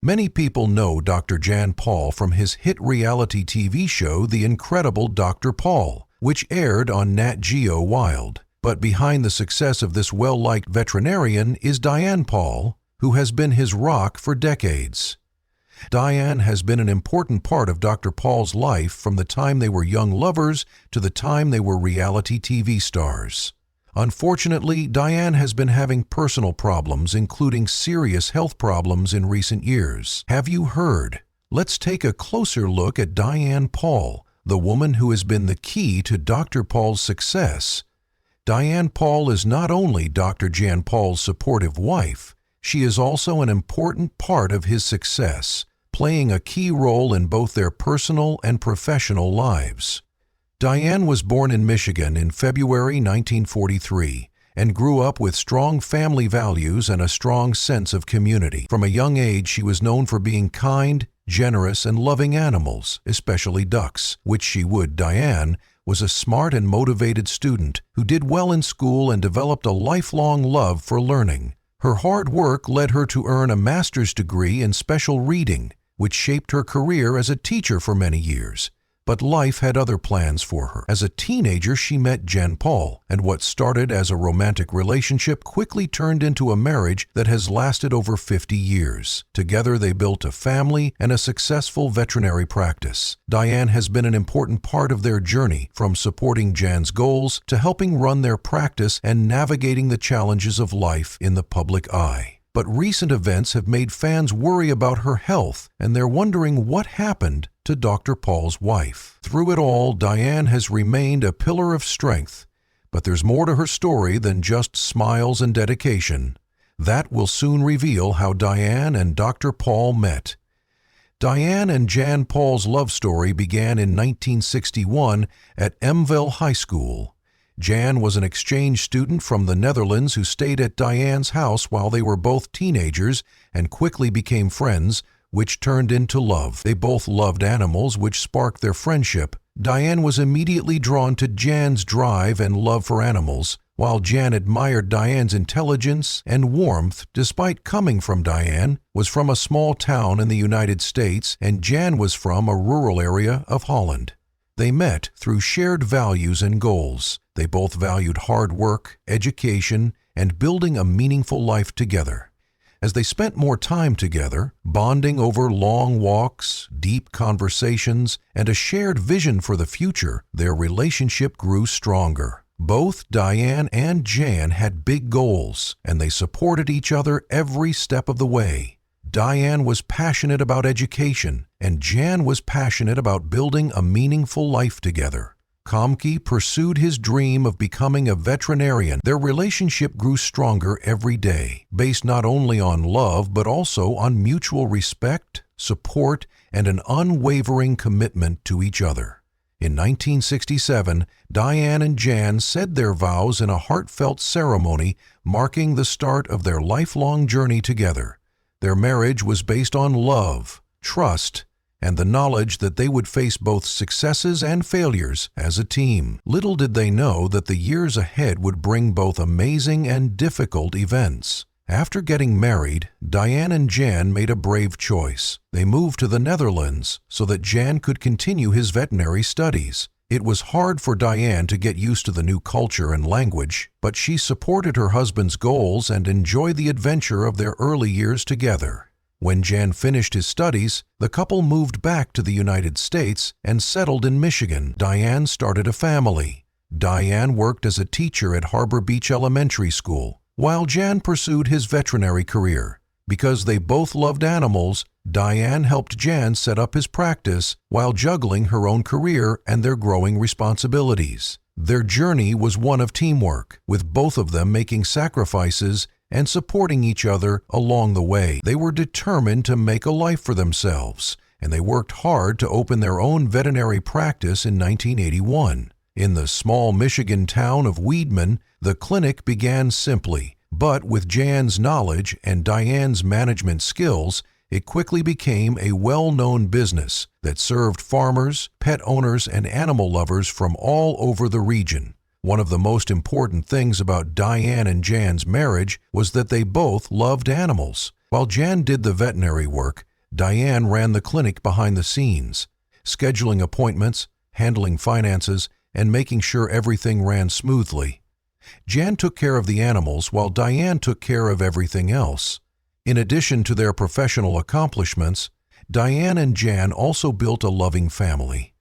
Many people know Dr. Jan Paul from his hit reality TV show The Incredible Dr. Paul, which aired on Nat Geo Wild. But behind the success of this well-liked veterinarian is Diane Paul, who has been his rock for decades. Diane has been an important part of Dr. Paul's life from the time they were young lovers to the time they were reality TV stars. Unfortunately, Diane has been having personal problems, including serious health problems in recent years. Have you heard? Let's take a closer look at Diane Paul, the woman who has been the key to Dr. Paul's success. Diane Paul is not only Dr. Jan Paul's supportive wife, she is also an important part of his success, playing a key role in both their personal and professional lives. Diane was born in Michigan in February 1943 and grew up with strong family values and a strong sense of community. From a young age, she was known for being kind, generous, and loving animals, especially ducks, which Diane was a smart and motivated student who did well in school and developed a lifelong love for learning. Her hard work led her to earn a master's degree in special reading, which shaped her career as a teacher for many years. But life had other plans for her. As a teenager, she met Jan Paul, and what started as a romantic relationship quickly turned into a marriage that has lasted over 50 years. Together, they built a family and a successful veterinary practice. Diane has been an important part of their journey, from supporting Jan's goals to helping run their practice and navigating the challenges of life in the public eye. But recent events have made fans worry about her health, and they're wondering what happened to Dr. Paul's wife. Through it all, Diane has remained a pillar of strength, but there's more to her story than just smiles and dedication. That will soon reveal how Diane and Dr. Paul met. Diane and Jan Paul's love story began in 1961 at Emville High School. Jan was an exchange student from the Netherlands who stayed at Diane's house while they were both teenagers and quickly became friends, which turned into love. They both loved animals, which sparked their friendship. Diane was immediately drawn to Jan's drive and love for animals, while Jan admired Diane's intelligence and warmth. Despite coming from Diane, was from a small town in the United States, and Jan was from a rural area of Holland. They met through shared values and goals. They both valued hard work, education, and building a meaningful life together. As they spent more time together, bonding over long walks, deep conversations, and a shared vision for the future, their relationship grew stronger. Both Diane and Jan had big goals, and they supported each other every step of the way. Diane was passionate about education, and Jan was passionate about building a meaningful life together. Kamke pursued his dream of becoming a veterinarian. Their relationship grew stronger every day, based not only on love but also on mutual respect, support, and an unwavering commitment to each other. In 1967, Diane and Jan said their vows in a heartfelt ceremony marking the start of their lifelong journey together. Their marriage was based on love, trust, and the knowledge that they would face both successes and failures as a team. Little did they know that the years ahead would bring both amazing and difficult events. After getting married, Diane and Jan made a brave choice. They moved to the Netherlands so that Jan could continue his veterinary studies. It was hard for Diane to get used to the new culture and language, but she supported her husband's goals and enjoyed the adventure of their early years together. When Jan finished his studies, the couple moved back to the United States and settled in Michigan. Diane started a family. Diane worked as a teacher at Harbor Beach Elementary School, while Jan pursued his veterinary career. Because they both loved animals, Diane helped Jan set up his practice while juggling her own career and their growing responsibilities. Their journey was one of teamwork, with both of them making sacrifices and supporting each other along the way. They were determined to make a life for themselves, and they worked hard to open their own veterinary practice in 1981. In the small Michigan town of Weedman, the clinic began simply, but with Jan's knowledge and Diane's management skills, it quickly became a well-known business that served farmers, pet owners, and animal lovers from all over the region. One of the most important things about Diane and Jan's marriage was that they both loved animals. While Jan did the veterinary work, Diane ran the clinic behind the scenes, scheduling appointments, handling finances, and making sure everything ran smoothly. Jan took care of the animals while Diane took care of everything else. In addition to their professional accomplishments, Diane and Jan also built a loving family.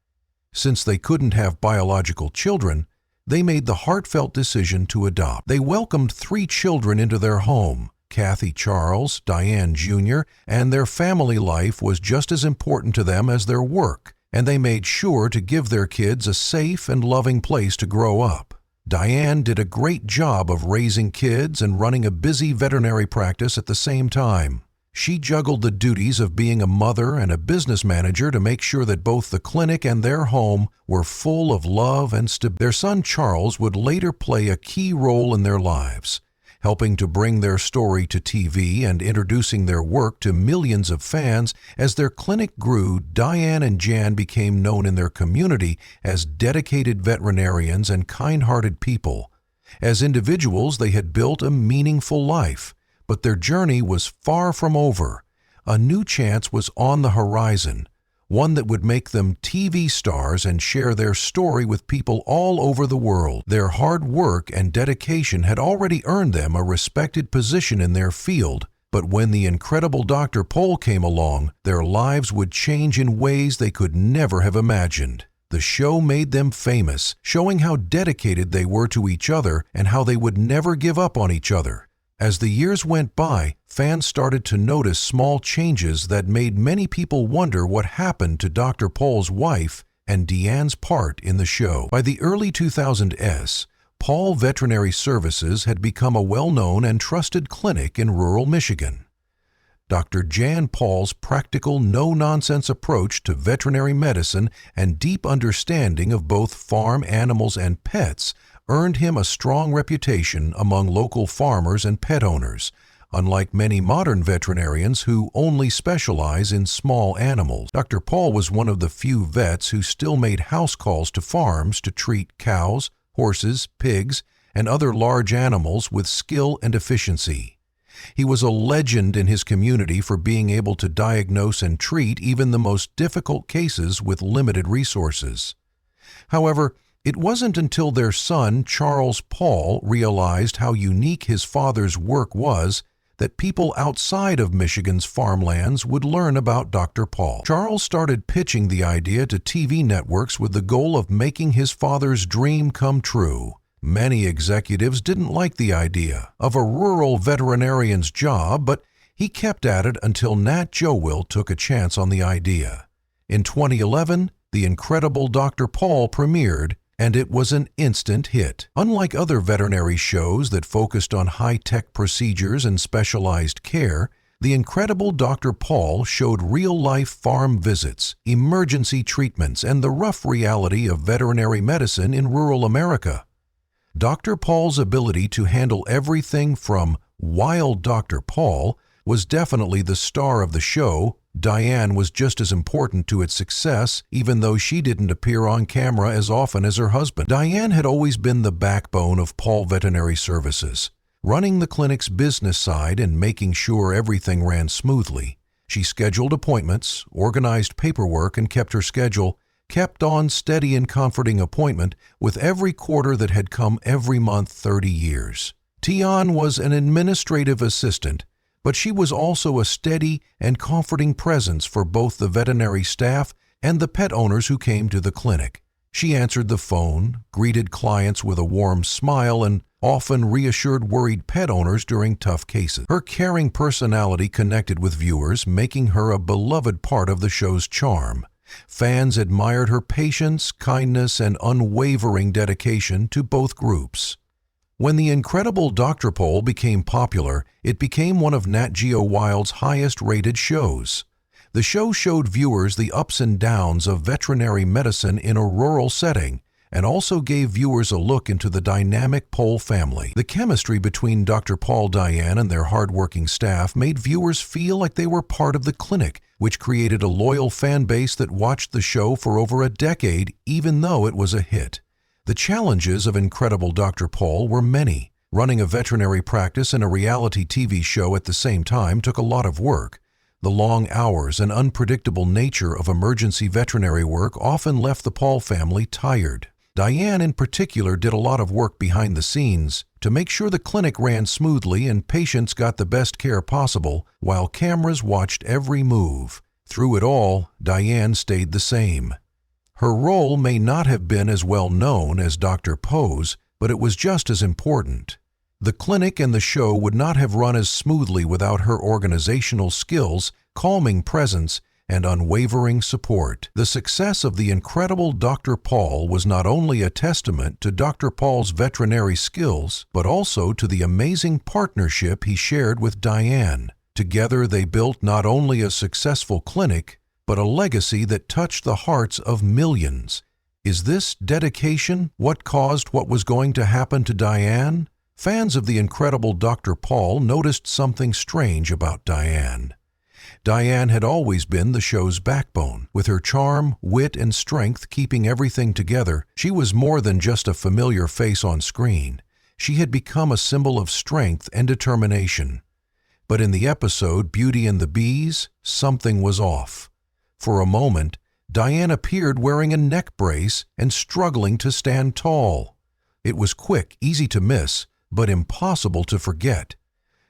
Since they couldn't have biological children, they made the heartfelt decision to adopt. They welcomed 3 children into their home: Kathy Charles, Diane Jr., and their family life was just as important to them as their work, and they made sure to give their kids a safe and loving place to grow up. Diane did a great job of raising kids and running a busy veterinary practice at the same time. She juggled the duties of being a mother and a business manager to make sure that both the clinic and their home were full of love and stability. Their son Charles would later play a key role in their lives, helping to bring their story to TV and introducing their work to millions of fans. As their clinic grew, Diane and Jan became known in their community as dedicated veterinarians and kind-hearted people. As individuals, they had built a meaningful life, but their journey was far from over. A new chance was on the horizon, one that would make them TV stars and share their story with people all over the world. Their hard work and dedication had already earned them a respected position in their field, but when the incredible Dr. Pol came along, their lives would change in ways they could never have imagined. The show made them famous, showing how dedicated they were to each other and how they would never give up on each other. As the years went by, fans started to notice small changes that made many people wonder what happened to Dr. Pol's wife and Deanne's part in the show. By the early 2000s, Pol Veterinary Services had become a well-known and trusted clinic in rural Michigan. Dr. Jan Pol's practical, no-nonsense approach to veterinary medicine and deep understanding of both farm animals and pets earned him a strong reputation among local farmers and pet owners, unlike many modern veterinarians who only specialize in small animals. Dr. Pol was one of the few vets who still made house calls to farms to treat cows, horses, pigs, and other large animals with skill and efficiency. He was a legend in his community for being able to diagnose and treat even the most difficult cases with limited resources. However, it wasn't until their son, Charles Pol, realized how unique his father's work was that people outside of Michigan's farmlands would learn about Dr. Pol. Charles started pitching the idea to TV networks with the goal of making his father's dream come true. Many executives didn't like the idea of a rural veterinarian's job, but he kept at it until Nat Jowill took a chance on the idea. In 2011, The Incredible Dr. Pol premiered, and it was an instant hit. Unlike other veterinary shows that focused on high-tech procedures and specialized care, The Incredible Dr. Pol showed real-life farm visits, emergency treatments, and the rough reality of veterinary medicine in rural America. Dr. Pol's ability to handle everything from Wild Dr. Pol was definitely the star of the show. Diane was just as important to its success, even though she didn't appear on camera as often as her husband. Diane had always been the backbone of Pol Veterinary Services, running the clinic's business side and making sure everything ran smoothly. She scheduled appointments, organized paperwork, and kept her schedule, kept on steady and comforting appointment with every quarter that had come every month 30 years. Tian was an administrative assistant, but she was also a steady and comforting presence for both the veterinary staff and the pet owners who came to the clinic. She answered the phone, greeted clients with a warm smile, and often reassured worried pet owners during tough cases. Her caring personality connected with viewers, making her a beloved part of the show's charm. Fans admired her patience, kindness, and unwavering dedication to both groups. When The Incredible Dr. Pol became popular, it became one of Nat Geo Wild's highest-rated shows. The show showed viewers the ups and downs of veterinary medicine in a rural setting, and also gave viewers a look into the dynamic Pol family. The chemistry between Dr. Pol, Diane, and their hardworking staff made viewers feel like they were part of the clinic, which created a loyal fan base that watched the show for over a decade, even though it was a hit. The challenges of Incredible Dr. Pol were many. Running a veterinary practice and a reality TV show at the same time took a lot of work. The long hours and unpredictable nature of emergency veterinary work often left the Paul family tired. Diane in particular did a lot of work behind the scenes to make sure the clinic ran smoothly and patients got the best care possible while cameras watched every move. Through it all, Diane stayed the same. Her role may not have been as well known as Dr. Poe's, but it was just as important. The clinic and the show would not have run as smoothly without her organizational skills, calming presence, and unwavering support. The success of the incredible Dr. Paul was not only a testament to Dr. Paul's veterinary skills, but also to the amazing partnership he shared with Diane. Together they built not only a successful clinic, but a legacy that touched the hearts of millions. Is this dedication what caused what was going to happen to Diane? Fans of the incredible Dr. Paul noticed something strange about Diane. Diane had always been the show's backbone. With her charm, wit, and strength keeping everything together, she was more than just a familiar face on screen. She had become a symbol of strength and determination. But in the episode Beauty and the Bees, something was off. For a moment, Diane appeared wearing a neck brace and struggling to stand tall. It was quick, easy to miss, but impossible to forget.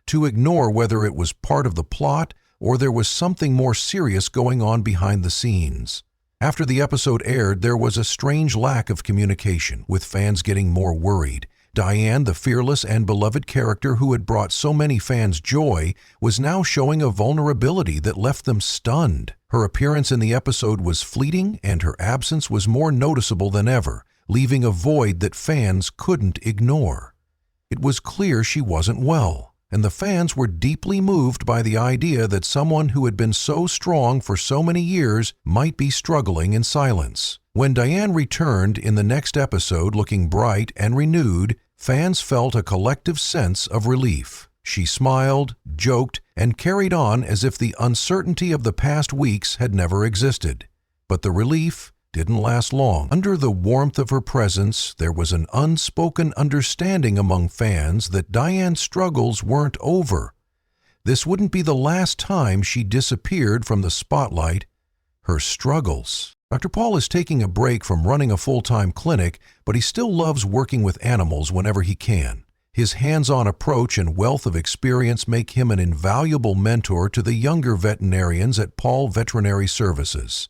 To ignore whether it was part of the plot or there was something more serious going on behind the scenes. After the episode aired, there was a strange lack of communication, with fans getting more worried. Diane, the fearless and beloved character who had brought so many fans joy, was now showing a vulnerability that left them stunned. Her appearance in the episode was fleeting, and her absence was more noticeable than ever, leaving a void that fans couldn't ignore. It was clear she wasn't well, and the fans were deeply moved by the idea that someone who had been so strong for so many years might be struggling in silence. When Diane returned in the next episode looking bright and renewed, fans felt a collective sense of relief. She smiled, joked, and carried on as if the uncertainty of the past weeks had never existed. But the relief didn't last long. Under the warmth of her presence, there was an unspoken understanding among fans that Diane's struggles weren't over. This wouldn't be the last time she disappeared from the spotlight. Her struggles. Dr. Paul is taking a break from running a full-time clinic, but he still loves working with animals whenever he can. His hands-on approach and wealth of experience make him an invaluable mentor to the younger veterinarians at Paul Veterinary Services.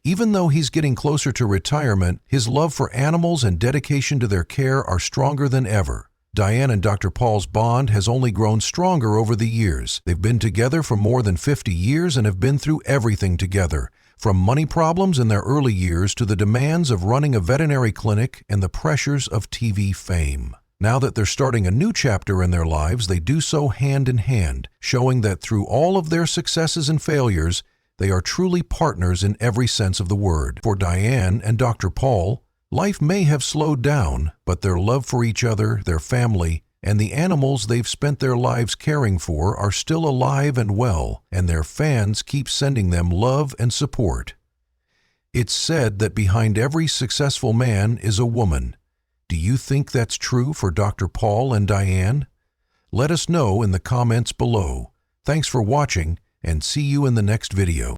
Even though he's getting closer to retirement, his love for animals and dedication to their care are stronger than ever. Diane and Dr. Paul's bond has only grown stronger over the years. They've been together for more than 50 years and have been through everything together, from money problems in their early years to the demands of running a veterinary clinic and the pressures of TV fame. Now that they're starting a new chapter in their lives, they do so hand in hand, showing that through all of their successes and failures, they are truly partners in every sense of the word. For Diane and Dr. Paul, life may have slowed down, but their love for each other, their family, and the animals they've spent their lives caring for are still alive and well, and their fans keep sending them love and support. It's said that behind every successful man is a woman. Do you think that's true for Dr. Paul and Diane? Let us know in the comments below. Thanks for watching, and see you in the next video.